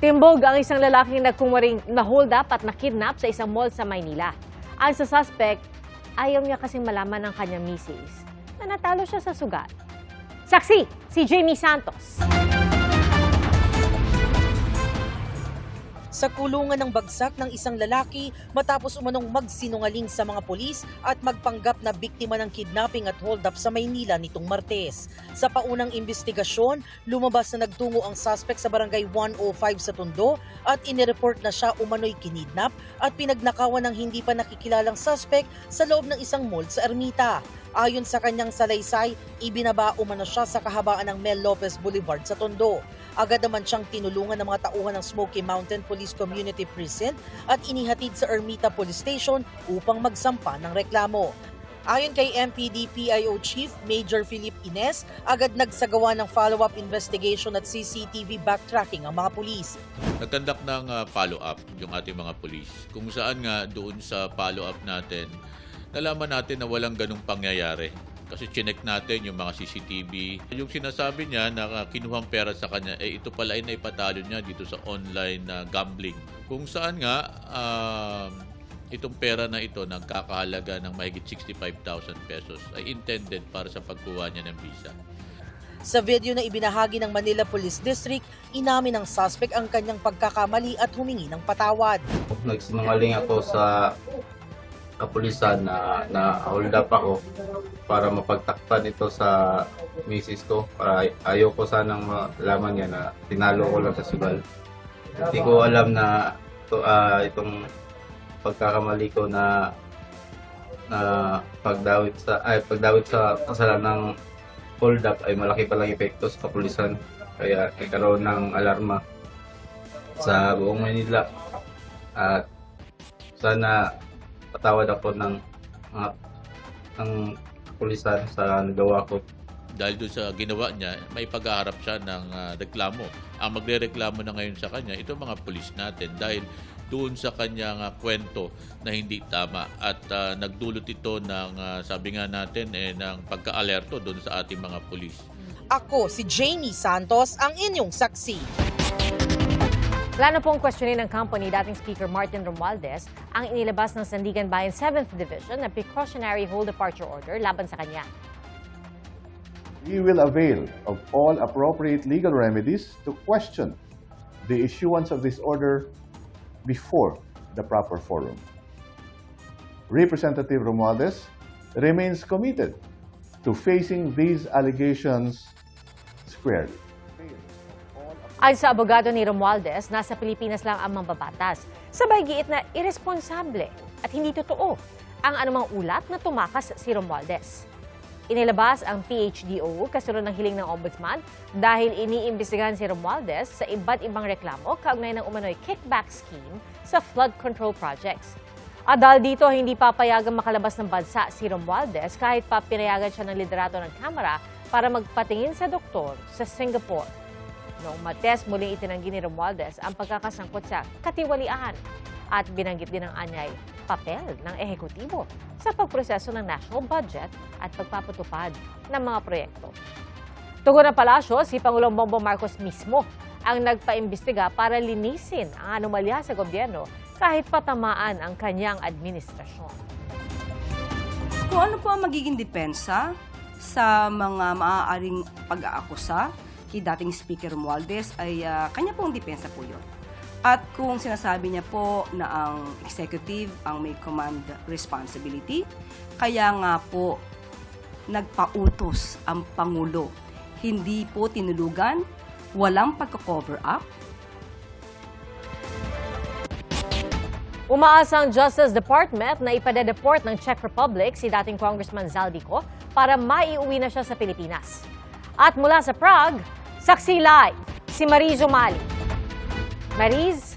Timbog ang isang lalaking nagkunwaring na-hold up at na-kidnap sa isang mall sa Maynila. Ang sa suspect, ayaw niya kasing malaman ng kanyang misis na natalo siya sa sugat. Saksi, si Jamie Santos. Sa kulungan ng bagsak ng isang lalaki matapos umanong magsinungaling sa mga pulis at magpanggap na biktima ng kidnapping at hold-up sa Maynila nitong Martes. Sa paunang investigasyon, lumabas na nagtungo ang suspect sa barangay 105 sa Tondo at inireport na siya umano'y kinidnap at pinagnakawan ng hindi pa nakikilalang suspect sa loob ng isang mall sa Ermita. Ayon sa kanyang salaysay, ibinaba umano siya sa kahabaan ng Mel Lopez Boulevard sa Tondo. Agad naman siyang tinulungan ng mga tauhan ng Smoky Mountain Police Community Precinct at inihatid sa Ermita Police Station upang magsampa ng reklamo. Ayon kay MPD PIO Chief Major Philip Ines, agad nagsagawa ng follow-up investigation at CCTV backtracking ang mga pulis. Nagkandak ng follow-up yung ating mga pulis. Kung saan nga doon sa follow-up natin, nalaman natin na walang ganung pangyayari. Kasi chinek natin yung mga CCTV. Yung sinasabi niya na kinuhang pera sa kanya, ito pala ay naipatalo niya dito sa online gambling. Kung saan nga, itong pera na ito, nagkakahalaga ng mahigit 65,000 pesos, ay intended para sa pagkuha niya ng visa. Sa video na ibinahagi ng Manila Police District, inamin ng suspect ang kanyang pagkakamali at humingi ng patawad. Nagsinungaling ako sa kapulisan na hold up ako para mapagtakpan ito sa misis ko. Para ayaw ko sanang malaman niya na tinalo ko lang sa sugal. Hindi ko alam na itong pagkakamali ko na pagdawit sa kasalan ng hold up ay malaki palang epekto sa kapulisan. Kaya nagkaroon ng alarma sa buong Manila. At sana patawad ako ng kapulisan sa nagawa ko. Dahil doon sa ginawa niya, may pag-aharap siya ng reklamo. Ang magre-reklamo na ngayon sa kanya, ito mga pulis natin dahil doon sa kanyang kwento na hindi tama at nagdulot ito ng sabi nga natin ng pagka-alerto doon sa ating mga pulis. Ako si Jamie Santos, ang inyong saksi. Plano pong questionin ng company dating Speaker Martin Romualdez ang inilabas ng Sandigan Bayan 7th Division na precautionary hold departure order laban sa kanya. We will avail of all appropriate legal remedies to question the issuance of this order before the proper forum. Representative Romualdez remains committed to facing these allegations squarely. Ayon sa abogado ni Romualdez, nasa Pilipinas lang ang mambabatas. Sabay giit na irresponsable at hindi totoo ang anumang ulat na tumakas si Romualdez. Inilabas ang PHDO kasunod ng hiling ng Ombudsman dahil iniimbestigahan si Romualdez sa iba't ibang reklamo kaugnay ng umano'y kickback scheme sa flood control projects. At dahil dito, hindi papayagang makalabas ng bansa si Romualdez kahit pa pinayagan siya ng liderato ng Kamara para magpatingin sa doktor sa Singapore. Noong Martes, muling itinanggi ni Romualdez ang pagkakasangkot sa katiwalian at binanggit din ng anyay papel ng ehekutibo sa pagproseso ng national budget at pagpapatupad ng mga proyekto. Tugon ng palasyo, si Pangulong Bongbong Marcos mismo ang nagpaimbestiga para linisin ang anomalya sa gobyerno kahit patamaan ang kanyang administrasyon. Kung ano po ang magiging depensa sa mga maaaring pag-aakusa kay dating Speaker Romualdez ay kanya pong depensa po yun. At kung sinasabi niya po na ang executive ang may command responsibility, kaya nga po nagpautos ang Pangulo. Hindi po tinulugan, walang pagka-cover up. Umaasa ang Justice Department na ipadedeport ng Czech Republic si dating Congressman Zaldico para maiuwi na siya sa Pilipinas. At mula sa Prague, saksi live si Mariz Umali. Mariz?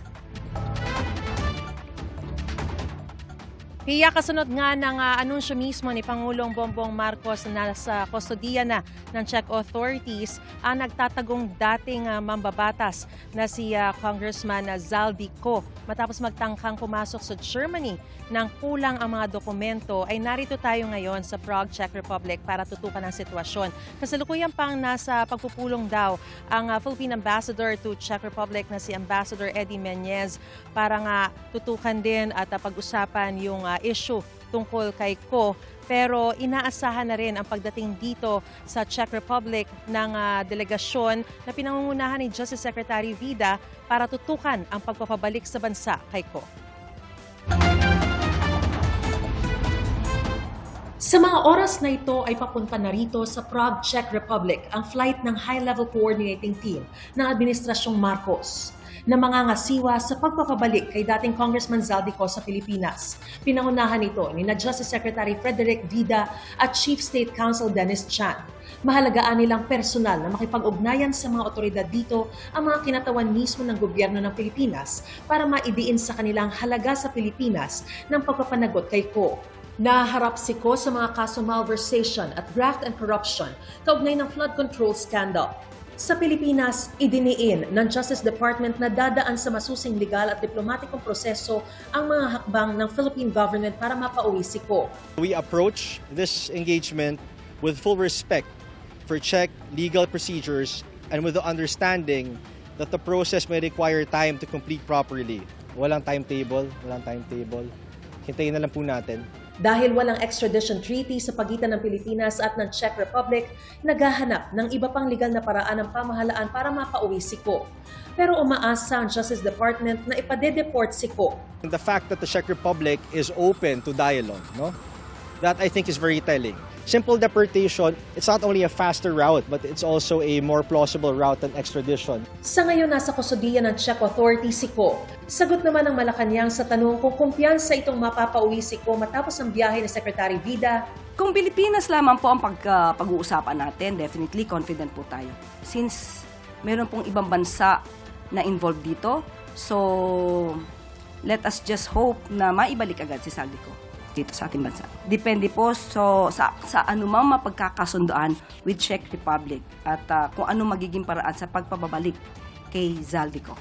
Piya, kasunod nga ng anunsyo mismo ni Pangulong Bongbong Marcos na sa kustodiya na ng Czech authorities ang nagtatagong dating mambabatas na si Congressman Zaldico. Matapos magtangkang pumasok sa Germany nang kulang ang mga dokumento, ay narito tayo ngayon sa Prague, Czech Republic para tutukan ang sitwasyon. Kasalukuyan pang nasa pagpupulong daw ang Philippine Ambassador to Czech Republic na si Ambassador Eddie Meñez para nga tutukan din at pag-usapan yung issue tungkol kay Ko. Pero inaasahan na rin ang pagdating dito sa Czech Republic ng delegasyon na pinangungunahan ni Justice Secretary Vida para tutukan ang pagpapabalik sa bansa kay Ko. Sa mga oras na ito ay papunta na rito sa Prague, Czech Republic ang flight ng High-Level Coordinating Team ng Administrasyong Marcos na mangangasiwa sa pagpapabalik kay dating Congressman Zaldico sa Pilipinas. Pinangunahan ito ni Justice Secretary Frederick Vida at Chief State Counsel Dennis Chan. Mahalagaan nilang personal na makipag-ugnayan sa mga otoridad dito ang mga kinatawan mismo ng gobyerno ng Pilipinas para maidiin sa kanilang halaga sa Pilipinas ng pagpapanagot kay Ko. Naharap si Ko sa mga kaso malversation at graft and corruption kaugnay ng flood control scandal. Sa Pilipinas, idiniin ng Justice Department na dadaan sa masusing legal at diplomatikong proseso ang mga hakbang ng Philippine government para mapauwi si Ko. We approach this engagement with full respect for Czech legal procedures and with the understanding that the process may require time to complete properly. Walang timetable. Hintayin na lang po natin. Dahil walang extradition treaty sa pagitan ng Pilipinas at ng Czech Republic, naghahanap ng iba pang legal na paraan ng pamahalaan para mapauwi si Ko. Pero umaasa ang Justice Department na ipadedeport si Ko. The fact that the Czech Republic is open to dialogue, no? That I think is very telling. Simple deportation, it's not only a faster route, but it's also a more plausible route than extradition. Sa ngayon, nasa kustodiya ng Czech authority si Ko. Sagot naman ng Malacanang sa tanong kung kumpiyansa itong mapapauwi si Ko matapos ang biyahe ni Secretary Vida. Kung Pilipinas lamang po ang pag-uusapan natin, definitely confident po tayo. Since meron pong ibang bansa na involved dito, so let us just hope na maibalik agad si Zaldico dito sa ating bansa. Depende po sa anumang mapagkakasundoan with Czech Republic at kung ano magiging paraan sa pagpababalik kay Zaldico.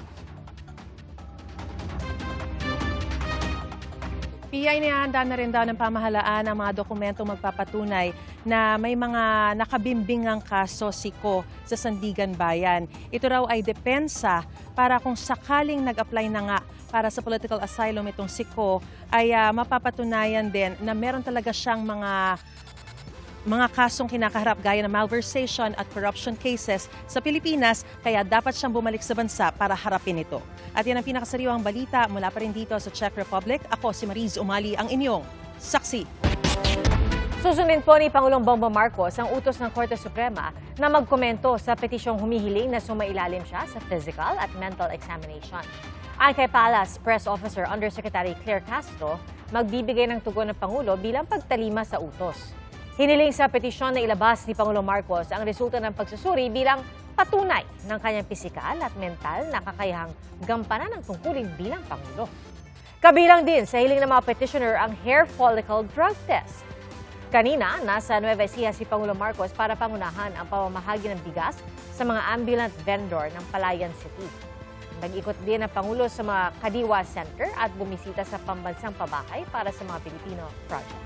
PI nihahanda na rin daw ng pamahalaan ang mga dokumentong magpapatunay na may mga nakabimbingang kaso si Ko sa Sandigan Bayan. Ito raw ay depensa para kung sakaling nag-apply na nga para sa political asylum itong si Ko, ay mapapatunayan din na meron talaga siyang mga kasong kinakaharap gaya ng malversation at corruption cases sa Pilipinas, kaya dapat siyang bumalik sa bansa para harapin ito. At yan ang pinakasariwang balita mula pa rin dito sa Czech Republic. Ako si Mariz Umali, ang inyong saksi. Susundin po ni Pangulong Bongbong Marcos ang utos ng Korte Suprema na magkomento sa petisyong humihiling na sumailalim siya sa physical at mental examination. Ayon kay Palace Press Officer Undersecretary Claire Castro, magbibigay ng tugon ng Pangulo bilang pagtalima sa utos. Hiniling sa petisyon na ilabas ni Pangulong Marcos ang resulta ng pagsusuri bilang patunay ng kanyang pisikal at mental na kakayahang gampanan ng tungkulin bilang Pangulo. Kabilang din sa hiling ng mga petitioner ang hair follicle drug test. Kanina, nasa Nueva Ecija si Pangulong Marcos para pangunahan ang pamamahagi ng bigas sa mga ambulant vendor ng Palayan City. Nag-ikot din ang Pangulo sa mga Kadiwa Center at bumisita sa pambansang pabahay para sa mga Pilipino project.